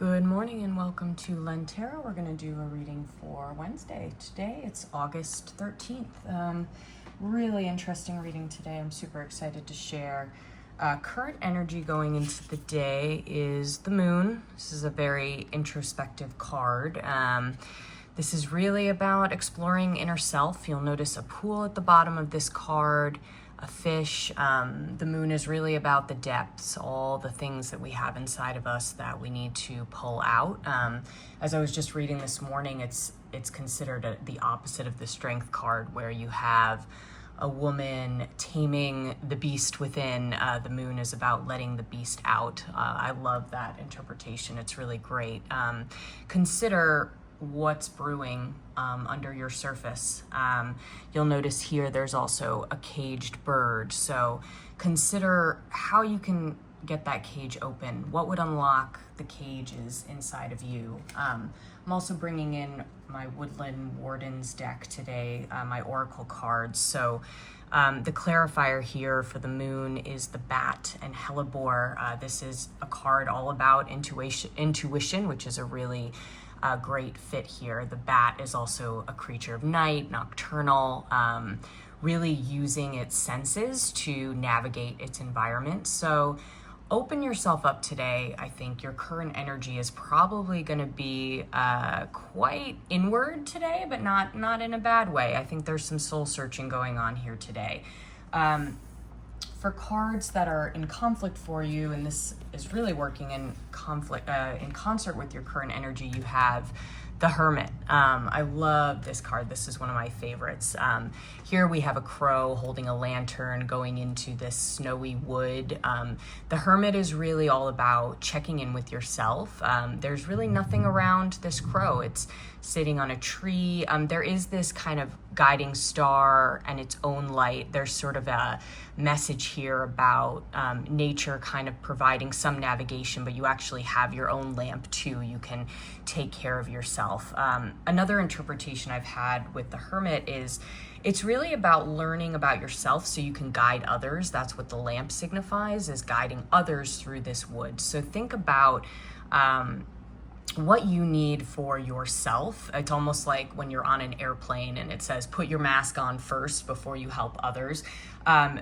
Good morning and welcome to Len Tarot. We're going to do a reading for Wednesday. Today it's August 13th. Really interesting reading today. I'm super excited to share. Current energy going into the day is the moon. This is a very introspective card. This is really about exploring inner self. You'll notice a pool at the bottom of this card, a fish. The moon is really about the depths, all the things that we have inside of us that we need to pull out. As I was just reading this morning, it's considered the opposite of the strength card, where you have a woman taming the beast within. The moon is about letting the beast out. I love that interpretation. It's really great. Consider what's brewing under your surface. You'll notice here there's also a caged bird. So consider how you can get that cage open. What would unlock the cages inside of you? I'm also bringing in my Woodland Wardens deck today, my oracle cards. So the clarifier here for the moon is the bat and hellebore. This is a card all about intuition, which is a really great fit here. The bat is also a creature of night, nocturnal, really using its senses to navigate its environment. So open yourself up today. I think your current energy is probably going to be quite inward today, but not in a bad way. I think there's some soul searching going on here today. For cards that are in conflict for you, and this is really working in conflict, in concert with your current energy, you have the Hermit. I love this card. This is one of my favorites. Here we have a crow holding a lantern going into this snowy wood. The Hermit is really all about checking in with yourself. There's really nothing around this crow. It's sitting on a tree. There is this kind of guiding star and its own light. There's sort of a message here about nature kind of providing some navigation, but you actually have your own lamp too. You can take care of yourself. Another interpretation I've had with the Hermit is it's really about learning about yourself so you can guide others. That's what the lamp signifies, is guiding others through this wood. So think about what you need for yourself. It's almost like when you're on an airplane and it says put your mask on first before you help others.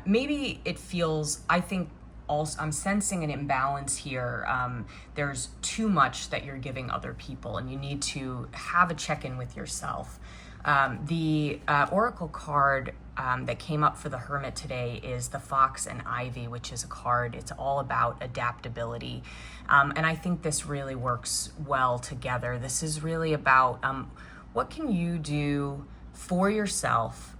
Maybe it feels, I think also, I'm sensing an imbalance here. There's too much that you're giving other people, and you need to have a check-in with yourself. The oracle card that came up for the Hermit today is the Fox and Ivy, which is a card. It's all about adaptability. And I think this really works well together. This is really about what can you do for yourself?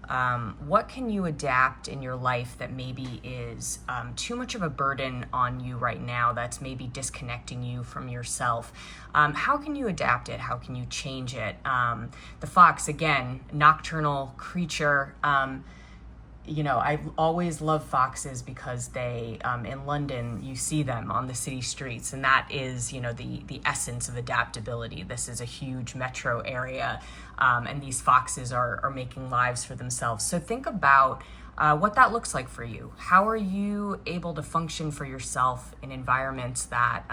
What can you adapt in your life that maybe is too much of a burden on you right now, that's maybe disconnecting you from yourself? How can you adapt it? How can you change it? The fox, again, nocturnal creature. I always love foxes because they, in London, you see them on the city streets, and that is, the essence of adaptability. This is a huge metro area, and these foxes are making lives for themselves. So think about what that looks like for you. How are you able to function for yourself in environments that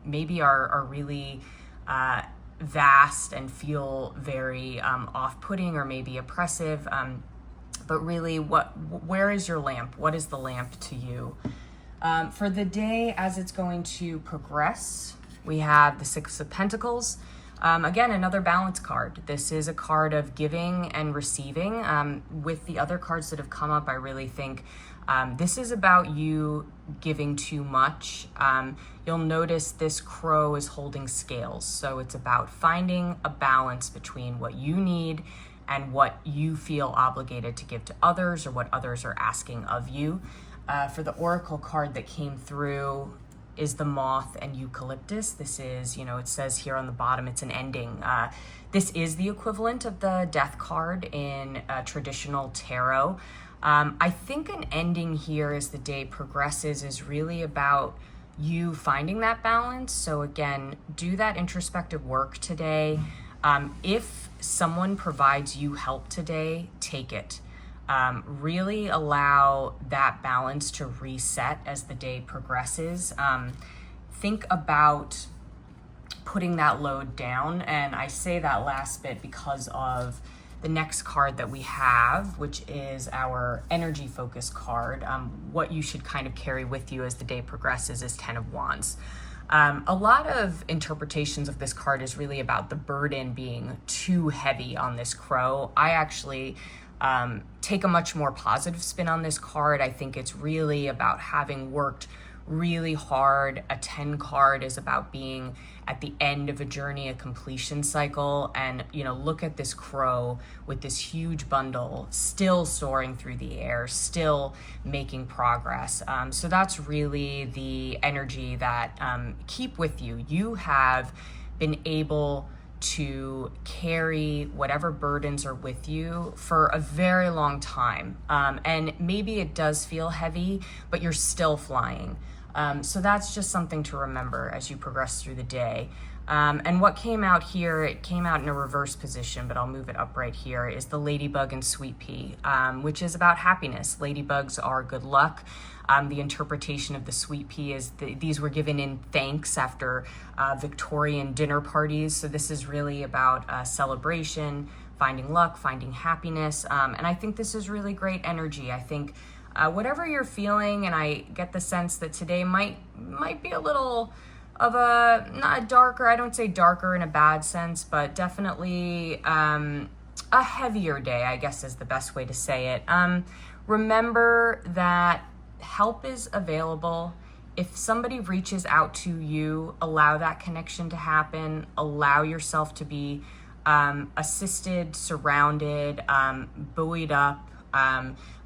maybe are really vast and feel very off-putting or maybe oppressive? But really, where is your lamp? What is the lamp to you? For the day as it's going to progress, we have the Six of Pentacles. Again, another balance card. This is a card of giving and receiving. With the other cards that have come up, I really think this is about you giving too much. You'll notice this crow is holding scales. So it's about finding a balance between what you need and what you feel obligated to give to others, or what others are asking of you. For the oracle card that came through is the Moth and Eucalyptus. This is, it says here on the bottom, it's an ending. This is the equivalent of the Death card in traditional tarot. I think an ending here as the day progresses is really about you finding that balance. So again, do that introspective work today. If someone provides you help today, take it. Really allow that balance to reset as the day progresses. Think about putting that load down. And I say that last bit because of the next card that we have, which is our energy focus card. What you should kind of carry with you as the day progresses is 10 of Wands. A lot of interpretations of this card is really about the burden being too heavy on this crow. I actually take a much more positive spin on this card. I think it's really about having worked really hard. A 10 card is about being at the end of a journey, a completion cycle. And, you know, look at this crow with this huge bundle still soaring through the air, still making progress. So that's really the energy that keep with you. You have been able to carry whatever burdens are with you for a very long time. And maybe it does feel heavy, but you're still flying. So that's just something to remember as you progress through the day. And what came out here, it came out in a reverse position, but I'll move it up right here, is the Ladybug and Sweet Pea, which is about happiness. Ladybugs are good luck. The interpretation of the Sweet Pea is these were given in thanks after Victorian dinner parties. So this is really about celebration, finding luck, finding happiness. And I think this is really great energy. I think whatever you're feeling, and I get the sense that today might be a little of not a darker, I don't say darker in a bad sense, but definitely a heavier day, I guess is the best way to say it. Remember that help is available. If somebody reaches out to you, allow that connection to happen, allow yourself to be assisted, surrounded, buoyed up.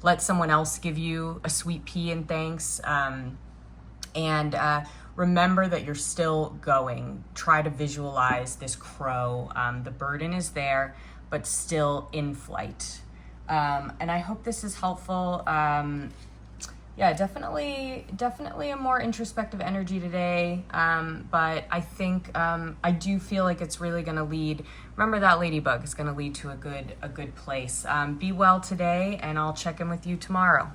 Let someone else give you a sweet pea in thanks. And remember that you're still going. Try to visualize this crow. The burden is there, but still in flight. And I hope this is helpful. Yeah, definitely a more introspective energy today. But I think I do feel like it's really going to lead. Remember that ladybug is going to lead to a good place. Be well today, and I'll check in with you tomorrow.